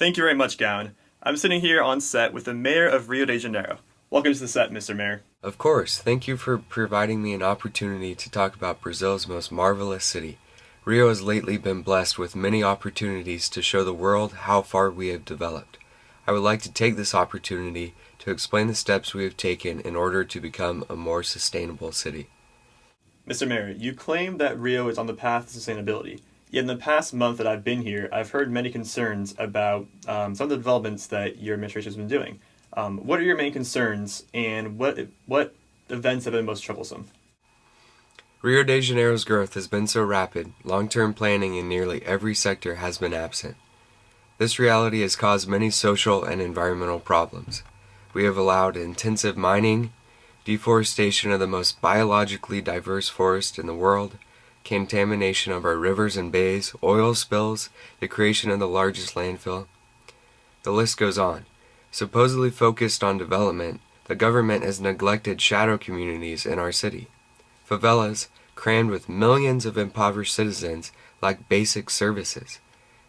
Thank you very much, Gowan. I'm sitting here on set with the Mayor of Rio de Janeiro. Welcome to the set, Mr. Mayor. Of course, thank you for providing me an opportunity to talk about Brazil's most marvelous city. Rio has lately been blessed with many opportunities to show the world how far we have developed. I would like to take this opportunity to explain the steps we have taken in order to become a more sustainable city. Mr. Mayor, you claim that Rio is on the path to sustainability. Yet in the past month that I've been here, I've heard many concerns about some of the developments that your administration has been doing. What are your main concerns, and what events have been most troublesome? Rio de Janeiro's growth has been so rapid, long-term planning in nearly every sector has been absent. This reality has caused many social and environmental problems. We have allowed intensive mining, deforestation of the most biologically diverse forest in the world, contamination of our rivers and bays, oil spills, the creation of the largest landfill. The list goes on. Supposedly focused on development, the government has neglected shadow communities in our city. Favelas, crammed with millions of impoverished citizens, lack basic services.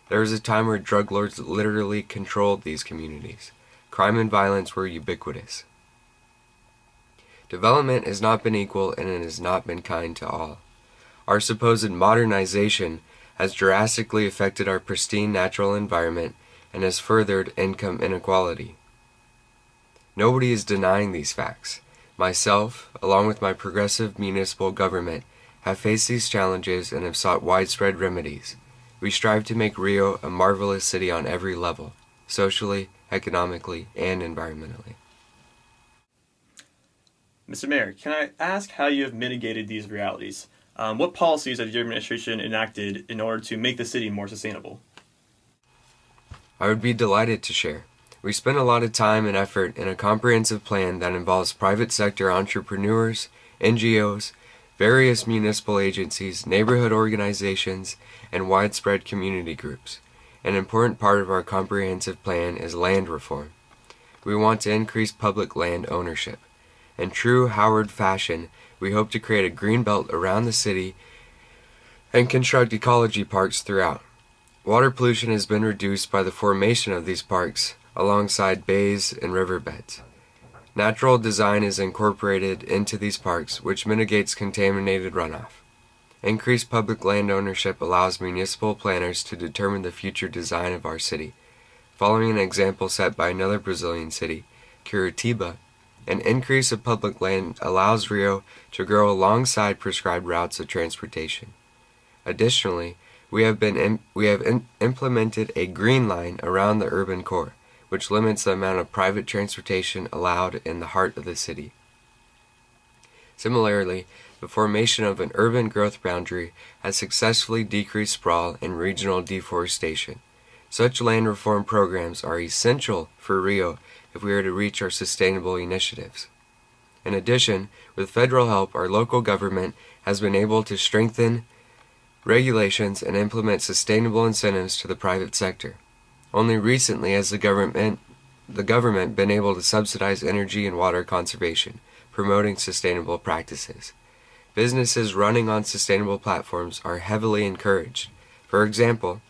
There was a time where drug lords literally controlled these communities. Crime and violence were ubiquitous. Development has not been equal, and it has not been kind to all. Our supposed modernization has drastically affected our pristine natural environment and has furthered income inequality. Nobody is denying these facts. Myself, along with my progressive municipal government, have faced these challenges and have sought widespread remedies. We strive to make Rio a marvelous city on every level, socially, economically, and environmentally. Mr. Mayor, can I ask how you have mitigated these realities? What policies have your administration enacted in order to make the city more sustainable? I would be delighted to share. We spent a lot of time and effort in a comprehensive plan that involves private sector entrepreneurs, NGOs, various municipal agencies, neighborhood organizations, and widespread community groups. An important part of our comprehensive plan is land reform. We want to increase public land ownership. In true Howard fashion, we hope to create a green belt around the city and construct ecology parks throughout. Water pollution has been reduced by the formation of these parks alongside bays and riverbeds. Natural design is incorporated into these parks, which mitigates contaminated runoff. Increased public land ownership allows municipal planners to determine the future design of our city. Following an example set by another Brazilian city, Curitiba, an increase of public land allows Rio to grow alongside prescribed routes of transportation. Additionally, we have implemented a green line around the urban core, which limits the amount of private transportation allowed in the heart of the city. Similarly, the formation of an urban growth boundary has successfully decreased sprawl and regional deforestation. Such land reform programs are essential for Rio if we are to reach our sustainable initiatives. In addition, with federal help, our local government has been able to strengthen regulations and implement sustainable incentives to the private sector. Only recently has the government been able to subsidize energy and water conservation, promoting sustainable practices. Businesses running on sustainable platforms are heavily encouraged. For example,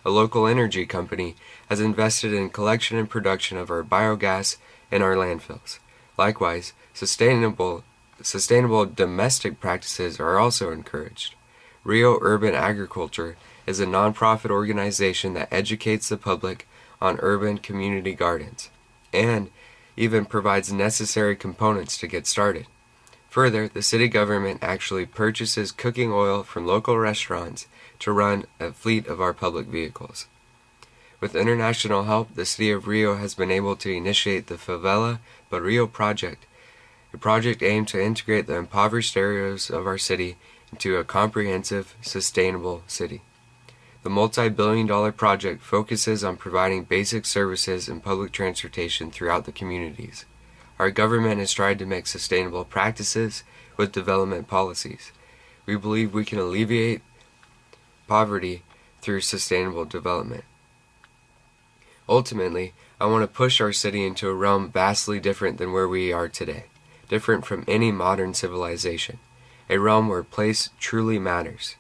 a local energy company has invested in collection and production of our biogas in our landfills. Likewise, sustainable domestic practices are also encouraged. Rio Urban Agriculture is a nonprofit organization that educates the public on urban community gardens and even provides necessary components to get started. Further, the city government actually purchases cooking oil from local restaurants to run a fleet of our public vehicles. With international help, the city of Rio has been able to initiate the Favela Barrio project, a project aimed to integrate the impoverished areas of our city into a comprehensive, sustainable city. The multi-billion-dollar project focuses on providing basic services and public transportation throughout the communities. Our government has tried to mix sustainable practices with development policies. We believe we can alleviate poverty through sustainable development. Ultimately, I want to push our city into a realm vastly different than where we are today, different from any modern civilization, a realm where place truly matters,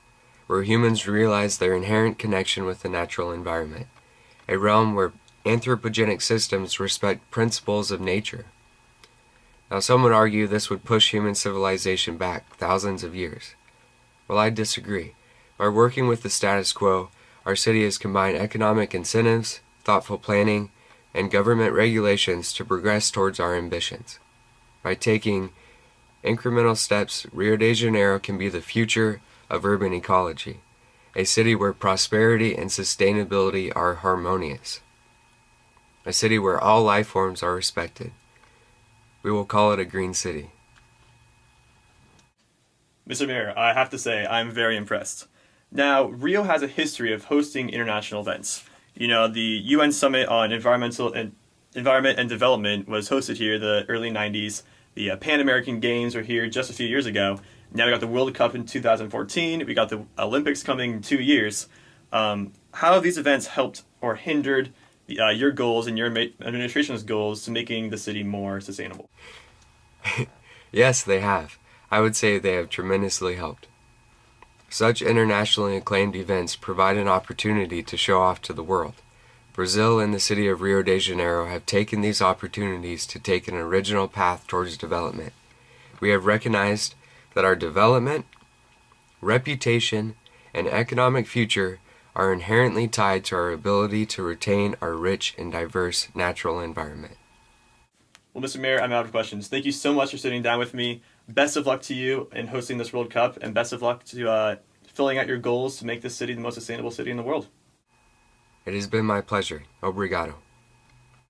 where humans realize their inherent connection with the natural environment, a realm where anthropogenic systems respect principles of nature. Now, some would argue this would push human civilization back thousands of years. Well, I disagree. By working with the status quo, our city has combined economic incentives, thoughtful planning, and government regulations to progress towards our ambitions. By taking incremental steps, Rio de Janeiro can be the future of urban ecology, a city where prosperity and sustainability are harmonious, a city where all life forms are respected. We will call it a green city. Mr. Mayor, I have to say, I'm very impressed. Now, Rio has a history of hosting international events. You know, the UN Summit on Environment and Development was hosted here in the early 90s. The Pan American Games were here just a few years ago. Now we got the World Cup in 2014. We got the Olympics coming in 2 years. How have these events helped or hindered your goals and your administration's goals to making the city more sustainable? Yes, they have. I would say they have tremendously helped. Such internationally acclaimed events provide an opportunity to show off to the world. Brazil and the city of Rio de Janeiro have taken these opportunities to take an original path towards development. We have recognized that our development, reputation, and economic future are inherently tied to our ability to retain our rich and diverse natural environment. Well, Mr. Mayor, I'm out of questions. Thank you so much for sitting down with me. Best of luck to you in hosting this World Cup, and best of luck to filling out your goals to make this city the most sustainable city in the world. It has been my pleasure. Obrigado.